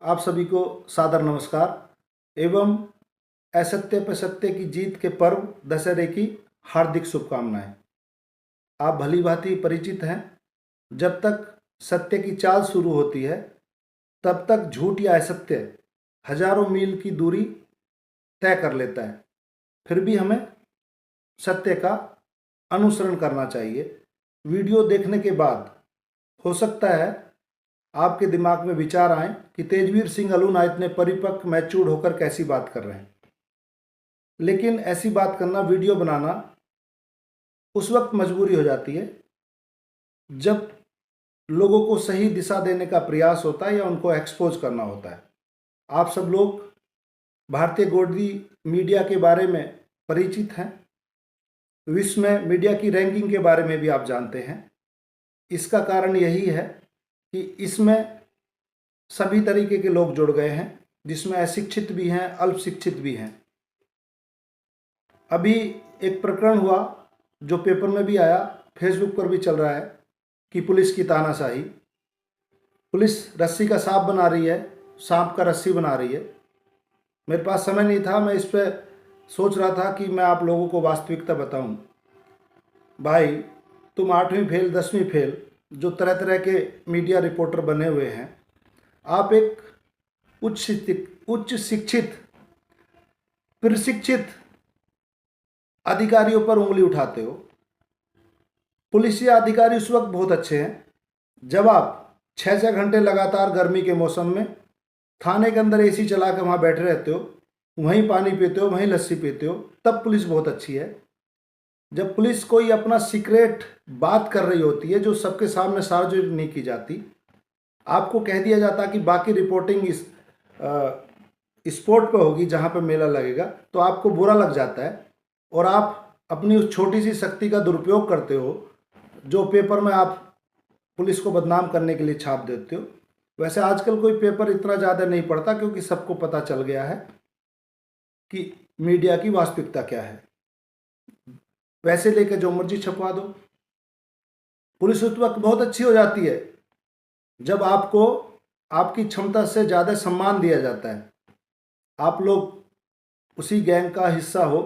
आप सभी को सादर नमस्कार एवं असत्य पर सत्य की जीत के पर्व दशहरे की हार्दिक शुभकामनाएं। आप भली भांति परिचित हैं, जब तक सत्य की चाल शुरू होती है तब तक झूठ या असत्य हजारों मील की दूरी तय कर लेता है। फिर भी हमें सत्य का अनुसरण करना चाहिए। वीडियो देखने के बाद हो सकता है आपके दिमाग में विचार आए कि तेजवीर सिंह अलूना इतने परिपक्व मैच्योर्ड होकर कैसी बात कर रहे हैं, लेकिन ऐसी बात करना, वीडियो बनाना उस वक्त मजबूरी हो जाती है जब लोगों को सही दिशा देने का प्रयास होता है या उनको एक्सपोज करना होता है। आप सब लोग भारतीय गोदी मीडिया के बारे में परिचित हैं। विश्व में मीडिया की रैंकिंग के बारे में भी आप जानते हैं। इसका कारण यही है कि इसमें सभी तरीके के लोग जुड़ गए हैं, जिसमें अशिक्षित भी हैं, अल्प शिक्षित भी हैं। अभी एक प्रकरण हुआ जो पेपर में भी आया, फेसबुक पर भी चल रहा है कि पुलिस की तानाशाही। पुलिस रस्सी का सांप बना रही है, सांप का रस्सी बना रही है। मेरे पास समय नहीं था, मैं इस पर सोच रहा था कि मैं आप लोगों को वास्तविकता बताऊं। भाई, तुम 8वीं फेल 10वीं फेल जो तरह तरह के मीडिया रिपोर्टर बने हुए हैं, आप एक उच्च शिक्षित प्रशिक्षित अधिकारियों पर उंगली उठाते हो। पुलिस या अधिकारी उस वक्त बहुत अच्छे हैं जब आप 6-6 घंटे लगातार गर्मी के मौसम में थाने के अंदर एसी चला के वहाँ बैठे रहते हो, वहीं पानी पीते हो, वहीं लस्सी पीते हो, तब पुलिस बहुत अच्छी है। जब पुलिस कोई अपना सीक्रेट बात कर रही होती है जो सबके सामने सार्वजनिक नहीं की जाती, आपको कह दिया जाता कि बाकी रिपोर्टिंग इस स्पॉट पे होगी जहाँ पे मेला लगेगा, तो आपको बुरा लग जाता है और आप अपनी उस छोटी सी शक्ति का दुरुपयोग करते हो जो पेपर में आप पुलिस को बदनाम करने के लिए छाप देते हो। वैसे आजकल कोई पेपर इतना ज़्यादा नहीं पढ़ता, क्योंकि सबको पता चल गया है कि मीडिया की वास्तविकता क्या है। वैसे लेके जो मर्जी छपवा दो। पुलिस उस वक्त बहुत अच्छी हो जाती है जब आपको आपकी क्षमता से ज़्यादा सम्मान दिया जाता है। आप लोग उसी गैंग का हिस्सा हो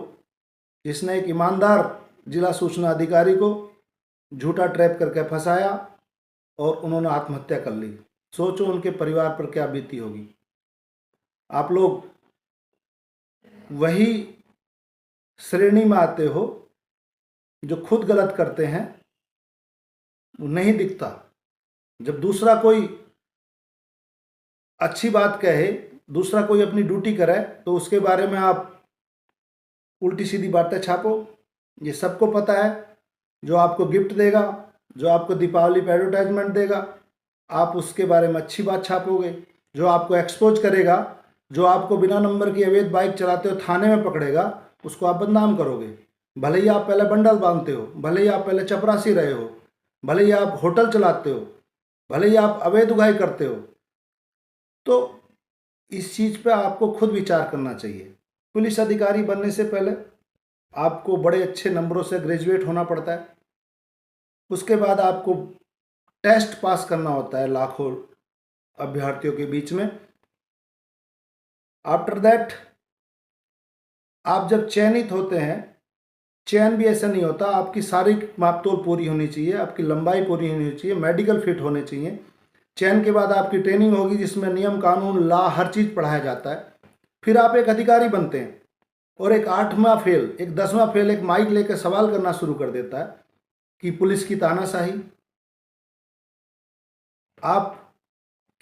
जिसने एक ईमानदार जिला सूचना अधिकारी को झूठा ट्रैप करके फंसाया और उन्होंने आत्महत्या कर ली। सोचो उनके परिवार पर क्या बीती होगी। आप लोग वही श्रेणी में आते हो जो खुद गलत करते हैं, नहीं दिखता। जब दूसरा कोई अच्छी बात कहे, दूसरा कोई अपनी ड्यूटी करे, तो उसके बारे में आप उल्टी सीधी बातें छापो। ये सबको पता है। जो आपको गिफ्ट देगा, जो आपको दीपावली पर एडवर्टाइजमेंट देगा, आप उसके बारे में अच्छी बात छापोगे। जो आपको एक्सपोज करेगा, जो आपको बिना नंबर की अवैध बाइक चलाते हो थाने में पकड़ेगा, उसको आप बदनाम करोगे। भले ही आप पहले बंडल बांधते हो, भले ही आप पहले चपरासी रहे हो, भले ही आप होटल चलाते हो, भले ही आप अवैध उगाही करते हो, तो इस चीज़ पे आपको खुद विचार करना चाहिए। पुलिस अधिकारी बनने से पहले आपको बड़े अच्छे नंबरों से ग्रेजुएट होना पड़ता है। उसके बाद आपको टेस्ट पास करना होता है लाखों अभ्यर्थियों के बीच में। आफ्टर दैट आप जब चयनित होते हैं, चयन भी ऐसा नहीं होता, आपकी सारी मापतोल पूरी होनी चाहिए, आपकी लंबाई पूरी होनी चाहिए, मेडिकल फिट होने चाहिए। चयन के बाद आपकी ट्रेनिंग होगी जिसमें नियम कानून लॉ हर चीज़ पढ़ाया जाता है। फिर आप एक अधिकारी बनते हैं और एक 8वां फेल, एक 10वां फेल एक माइक लेकर सवाल करना शुरू कर देता है कि पुलिस की तानाशाही। आप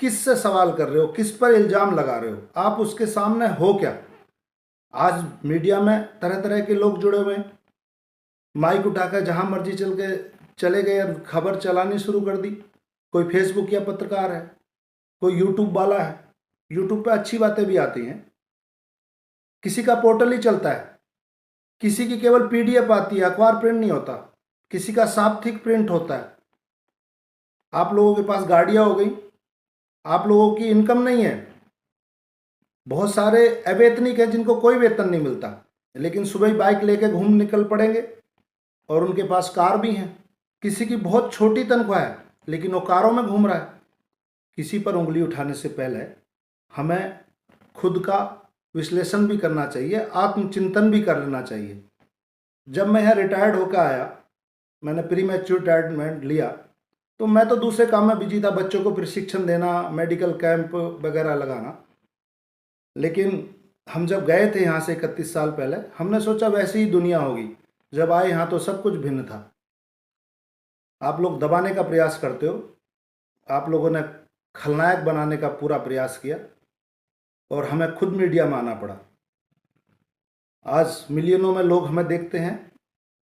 किस से सवाल कर रहे हो, किस पर इल्ज़ाम लगा रहे हो, आप उसके सामने हो क्या? आज मीडिया में तरह तरह के लोग जुड़े हुए हैं। माइक उठाकर जहां मर्जी चले गए और खबर चलानी शुरू कर दी। कोई फेसबुक या पत्रकार है, कोई यूट्यूब वाला है, यूट्यूब पे अच्छी बातें भी आती हैं। किसी का पोर्टल ही चलता है, किसी की केवल पीडीएफ आती है, अखबार प्रिंट नहीं होता, किसी का साप्ताहिक प्रिंट होता है। आप लोगों के पास गाड़ियां हो गई, आप लोगों की इनकम नहीं है। बहुत सारे अवैतनिक हैं जिनको कोई वेतन नहीं मिलता, लेकिन सुबह ही बाइक लेके घूम निकल पड़ेंगे और उनके पास कार भी हैं। किसी की बहुत छोटी तनख्वाह है लेकिन वो कारों में घूम रहा है। किसी पर उंगली उठाने से पहले हमें खुद का विश्लेषण भी करना चाहिए, आत्मचिंतन भी कर लेना चाहिए। जब मैं यहाँ रिटायर्ड होकर आया, मैंने प्री मैच्योर रिटायरमेंट लिया, तो मैं तो दूसरे काम में बिजी था, बच्चों को प्रशिक्षण देना, मेडिकल कैंप वगैरह लगाना। लेकिन हम जब गए थे यहाँ से 31 साल पहले, हमने सोचा वैसी ही दुनिया होगी। जब आए यहाँ तो सब कुछ भिन्न था। आप लोग दबाने का प्रयास करते हो, आप लोगों ने खलनायक बनाने का पूरा प्रयास किया और हमें खुद मीडिया में आना पड़ा। आज मिलियनों में लोग हमें देखते हैं,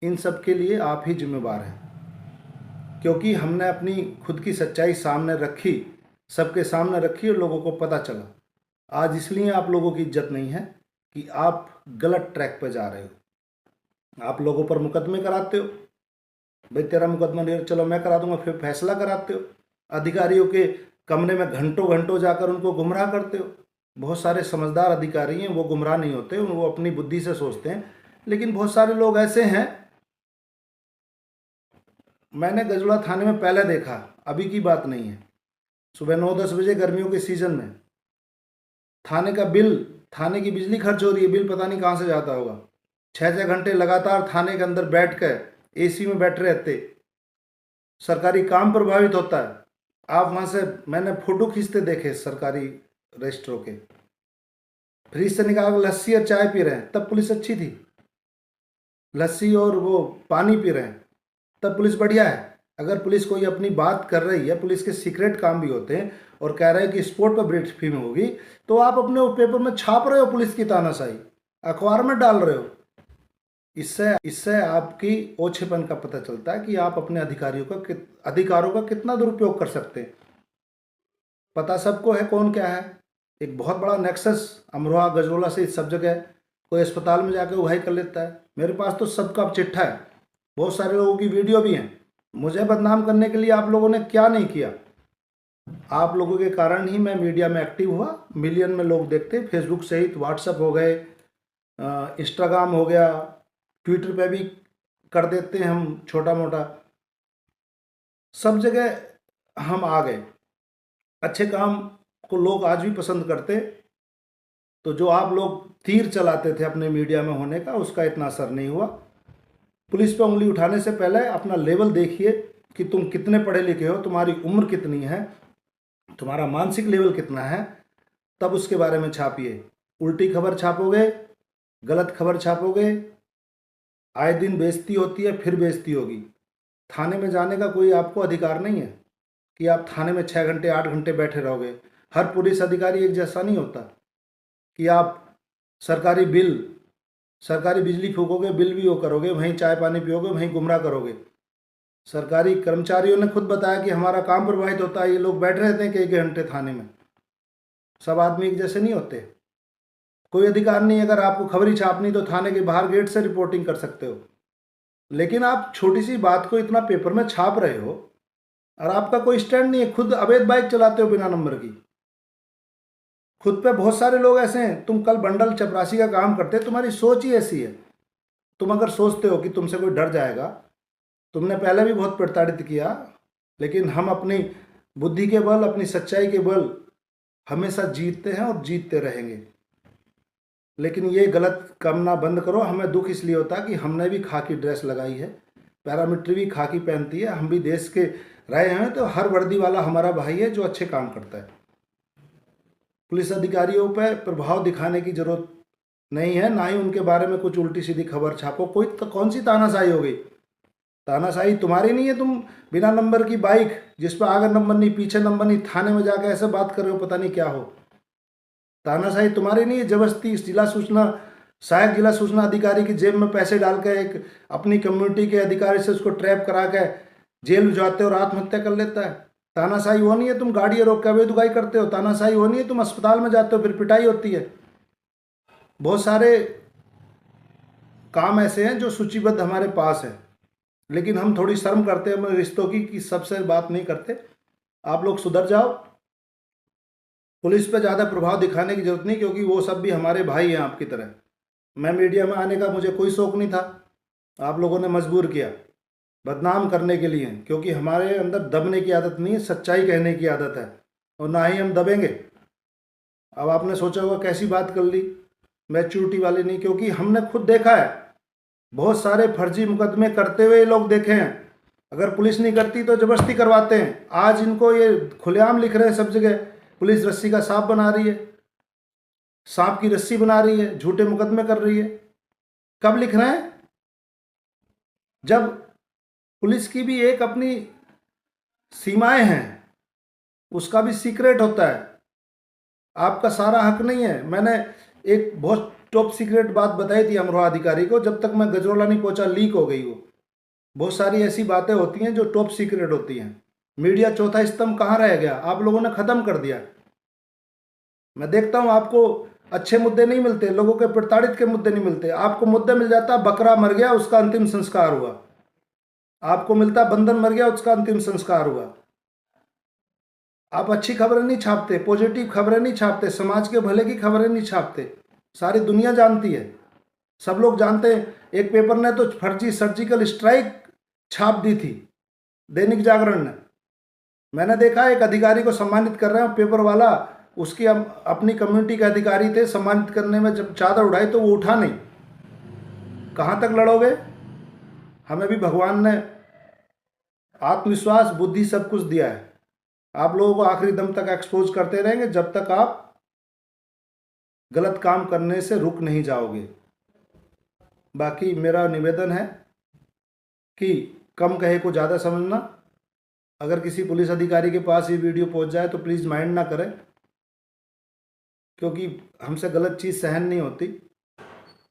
इन सब के लिए आप ही जिम्मेवार हैं, क्योंकि हमने अपनी खुद की सच्चाई सामने रखी, सबके सामने रखी और लोगों को पता चला। आज इसलिए आप लोगों की इज्जत नहीं है कि आप गलत ट्रैक पर जा रहे हो। आप लोगों पर मुकदमे कराते हो, भाई तेरा मुकदमा नहीं, चलो मैं करा दूंगा, फिर फैसला कराते हो। अधिकारियों के कमरे में घंटों घंटों जाकर उनको गुमराह करते हो। बहुत सारे समझदार अधिकारी हैं, वो गुमराह नहीं होते, वो अपनी बुद्धि से सोचते हैं। लेकिन बहुत सारे लोग ऐसे हैं, मैंने गजोला थाने में पहले देखा, अभी की बात नहीं है, सुबह 9-10 बजे गर्मियों के सीजन में थाने का बिल, थाने की बिजली खर्च हो रही है, बिल पता नहीं कहाँ से जाता होगा। 6-6 घंटे लगातार थाने के अंदर बैठ कर एसी में बैठे रहते, सरकारी काम प्रभावित होता है। आप वहाँ से, मैंने फोटो खींचते देखे सरकारी रजिस्ट्रों के, फ्रिज से निकाल लस्सी और चाय पी रहे हैं, तब पुलिस अच्छी थी। लस्सी और वो पानी पी रहे हैं, तब पुलिस बढ़िया है। अगर पुलिस कोई अपनी बात कर रही है, पुलिस के सीक्रेट काम भी होते हैं, और कह रहे हैं कि स्पोर्ट पर ब्रीफिंग होगी, तो आप अपने वो पेपर में छाप रहे हो पुलिस की तानाशाही, अखबार में डाल रहे हो। इससे आपकी ओछेपन का पता चलता है कि आप अपने अधिकारों का कितना दुरुपयोग कर सकते हैं। पता सबको है कौन क्या है। एक बहुत बड़ा नेक्सस अमरोहा गजरोला से सब जगह, कोई अस्पताल में जाकर उहाई कर लेता है। मेरे पास तो सबका चिट्ठा है, बहुत सारे लोगों की वीडियो भी हैं। मुझे बदनाम करने के लिए आप लोगों ने क्या नहीं किया। आप लोगों के कारण ही मैं मीडिया में एक्टिव हुआ, मिलियन में लोग देखते, फेसबुक सहित व्हाट्सएप हो गए, इंस्टाग्राम हो गया, ट्विटर पे भी कर देते हैं हम छोटा मोटा, सब जगह हम आ गए। अच्छे काम को लोग आज भी पसंद करते, तो जो आप लोग तीर चलाते थे अपने मीडिया में होने का, उसका इतना असर नहीं हुआ। पुलिस पे उंगली उठाने से पहले अपना लेवल देखिए कि तुम कितने पढ़े लिखे हो, तुम्हारी उम्र कितनी है, तुम्हारा मानसिक लेवल कितना है, तब उसके बारे में छापिए। उल्टी खबर छापोगे, गलत खबर छापोगे, आए दिन बेइज्जती होती है, फिर बेइज्जती होगी। थाने में जाने का कोई आपको अधिकार नहीं है कि आप थाने में 6 घंटे 8 घंटे बैठे रहोगे। हर पुलिस अधिकारी एक जैसा नहीं होता कि आप सरकारी बिजली फूकोगे, बिल भी वो करोगे, वहीं चाय पानी पियोगे, वहीं गुमराह करोगे। सरकारी कर्मचारियों ने खुद बताया कि हमारा काम प्रभावित होता है, ये लोग बैठ रहते हैं कई घंटे थाने में। सब आदमी एक जैसे नहीं होते। कोई अधिकार नहीं, अगर आपको खबरी छापनी तो थाने के बाहर गेट से रिपोर्टिंग कर सकते हो। लेकिन आप छोटी सी बात को इतना पेपर में छाप रहे हो और आपका कोई स्टैंड नहीं है। खुद अवैध बाइक चलाते हो बिना नंबर की, खुद पे बहुत सारे लोग ऐसे हैं। तुम कल बंडल चपरासी का काम करते, तुम्हारी सोच ही ऐसी है। तुम अगर सोचते हो कि तुमसे कोई डर जाएगा, तुमने पहले भी बहुत प्रताड़ित किया, लेकिन हम अपनी बुद्धि के बल, अपनी सच्चाई के बल हमेशा जीतते हैं और जीतते रहेंगे। लेकिन ये गलत करना बंद करो। हमें दुख इसलिए होता है कि हमने भी खाकी ड्रेस लगाई है, पैरामिलिट्री भी खाकी पहनती है, हम भी देश के रहे हैं, तो हर वर्दी वाला हमारा भाई है जो अच्छे काम करता है। पुलिस अधिकारियों पर प्रभाव दिखाने की जरूरत नहीं है, ना ही उनके बारे में कुछ उल्टी सीधी खबर छापो। कौन सी तानाशाही हो गई? तानाशाही तुम्हारी नहीं है। तुम बिना नंबर की बाइक, जिस पर आगे नंबर नहीं पीछे नंबर नहीं, थाने में जाकर ऐसे बात कर रहे हो, पता नहीं क्या हो। तानाशाही तुम्हारी नहीं है। जबरदस्ती सहायक जिला सूचना अधिकारी की जेब में पैसे डाल के एक अपनी कम्युनिटी के अधिकारी से उसको ट्रैप करा के जेल भिजवाते हो और आत्महत्या कर लेता है। तानाशाही वो नहीं है। तुम गाड़ी रोक के अवैध उगाई करते हो, तानाशाही वो नहीं है। तुम अस्पताल में जाते हो, फिर पिटाई होती है। बहुत सारे काम ऐसे हैं जो सूचीबद्ध हमारे पास है, लेकिन हम थोड़ी शर्म करते हैं अपने रिश्तों की, कि सबसे बात नहीं करते। आप लोग सुधर जाओ। पुलिस पे ज़्यादा प्रभाव दिखाने की जरूरत नहीं, क्योंकि वो सब भी हमारे भाई हैं आपकी तरह। मैं मीडिया में आने का मुझे कोई शौक नहीं था, आप लोगों ने मजबूर किया बदनाम करने के लिए, क्योंकि हमारे अंदर दबने की आदत नहीं है, सच्चाई कहने की आदत है, और ना ही हम दबेंगे। अब आपने सोचा होगा कैसी बात कर ली, मैच्योरिटी वाली नहीं, क्योंकि हमने खुद देखा है, बहुत सारे फर्जी मुकदमे करते हुए लोग देखे हैं। अगर पुलिस नहीं करती तो जबरदस्ती करवाते हैं। आज इनको ये खुलेआम लिख रहे हैं सब जगह, पुलिस रस्सी का सांप बना रही है, सांप की रस्सी बना रही है, झूठे मुकदमे कर रही है। कब लिख रहे हैं? जब पुलिस की भी एक अपनी सीमाएं हैं, उसका भी सीक्रेट होता है, आपका सारा हक नहीं है। मैंने एक बहुत टॉप सीक्रेट बात बताई थी अमरोहा अधिकारी को, जब तक मैं गजरोला नहीं पहुंचा लीक हो गई वो। बहुत सारी ऐसी बातें होती हैं जो टॉप सीक्रेट होती हैं। मीडिया चौथा स्तंभ कहाँ रह गया? आप लोगों ने खत्म कर दिया। मैं देखता हूँ आपको अच्छे मुद्दे नहीं मिलते, लोगों के प्रताड़ित के मुद्दे नहीं मिलते। आपको मुद्दा मिल जाता बकरा मर गया उसका अंतिम संस्कार हुआ, आपको मिलता बंदर मर गया उसका अंतिम संस्कार हुआ। आप अच्छी खबरें नहीं छापते, पॉजिटिव खबरें नहीं छापते, समाज के भले की खबरें नहीं छापते। सारी दुनिया जानती है, सब लोग जानते हैं। एक पेपर ने तो फर्जी सर्जिकल स्ट्राइक छाप दी थी, दैनिक जागरण ने। मैंने देखा एक अधिकारी को सम्मानित कर रहे हैं पेपर वाला, उसकी अपनी कम्युनिटी के अधिकारी थे, सम्मानित करने में जब चादर उठाई तो वो उठा नहीं। कहाँ तक लड़ोगे? हमें भी भगवान ने आत्मविश्वास, बुद्धि, सब कुछ दिया है। आप लोगों को आखिरी दम तक एक्सपोज करते रहेंगे जब तक आप गलत काम करने से रुक नहीं जाओगे। बाकी मेरा निवेदन है कि कम कहे को ज़्यादा समझना। अगर किसी पुलिस अधिकारी के पास ये वीडियो पहुंच जाए तो प्लीज़ माइंड ना करें, क्योंकि हमसे गलत चीज़ सहन नहीं होती।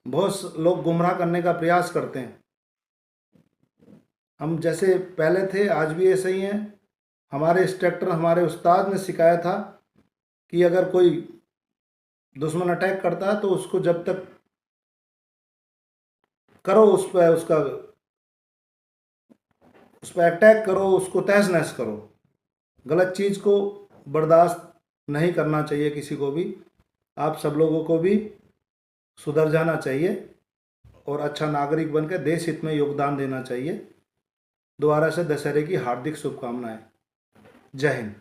बहुत लोग गुमराह करने का प्रयास करते हैं। हम जैसे पहले थे आज भी ऐसे ही हैं। हमारे इंस्ट्रक्टर, हमारे उस्ताद ने सिखाया था कि अगर कोई दुश्मन अटैक करता है तो उसको जब तक करो, उस पर अटैक करो, उसको तहस नहस करो। गलत चीज़ को बर्दाश्त नहीं करना चाहिए किसी को भी। आप सब लोगों को भी सुधर जाना चाहिए और अच्छा नागरिक बनकर देश हित में योगदान देना चाहिए। दोबारा से दशहरे की हार्दिक शुभकामनाएं। जय हिंद।